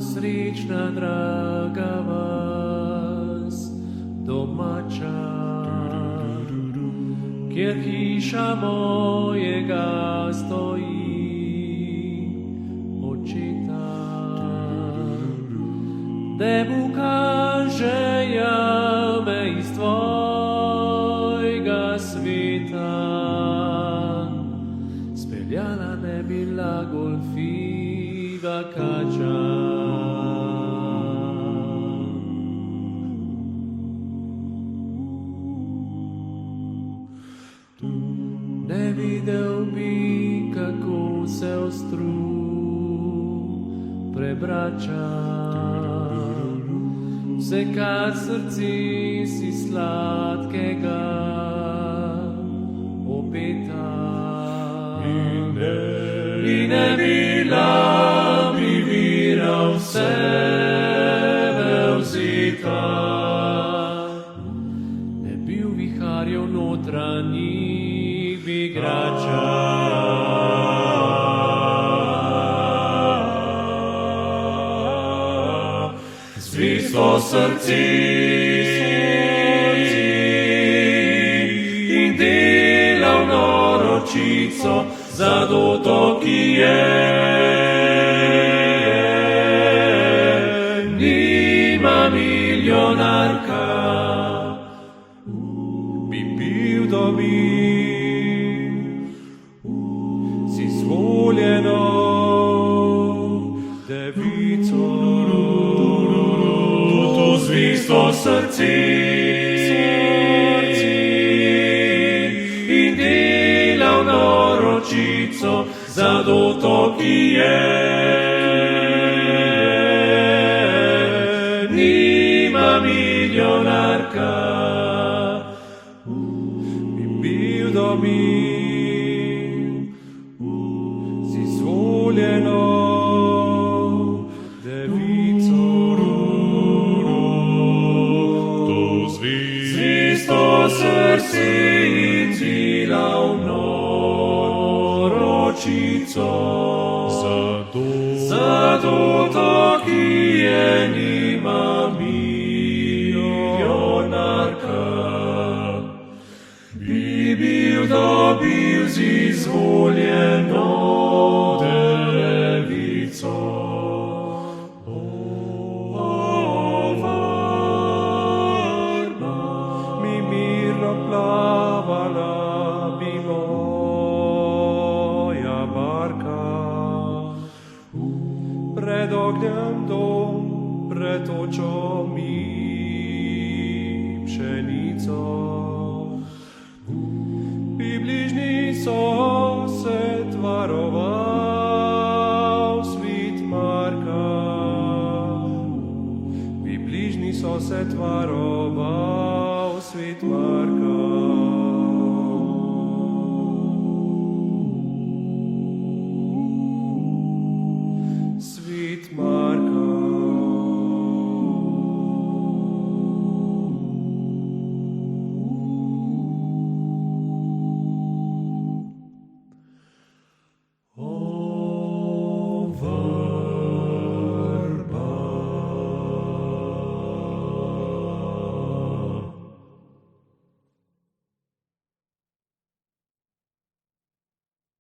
srećna, draga vas domača, kjer hiša mojega stoji, očeta, da mu kaže jame iz tvojega sveta, speljala ne bila golfiva kača. Ne videl bi, kako se ostru prebrača, vse kar srci si sladkega obeta. In ne bila bi vira v sebe vzeta, ne bil viharjev notranjih igrača. Zvisto srci in delavno ročico za doto, ki je. Nima milijonarka, bi bil dobil si zvoljeno devico. To zvisto srci in delavno ročico za doto, ki je. Nima milijonarka, bi bil dobil si zvoljeno devico. To zvisto srce in delavno ročico za doto, ki je. Nima milijonarka, bi bil dobil z izvoljeno devico. Varna mi mirno plavala bi moja barka, pred ognjem dom, pred očmi pšenico, bi bližnji so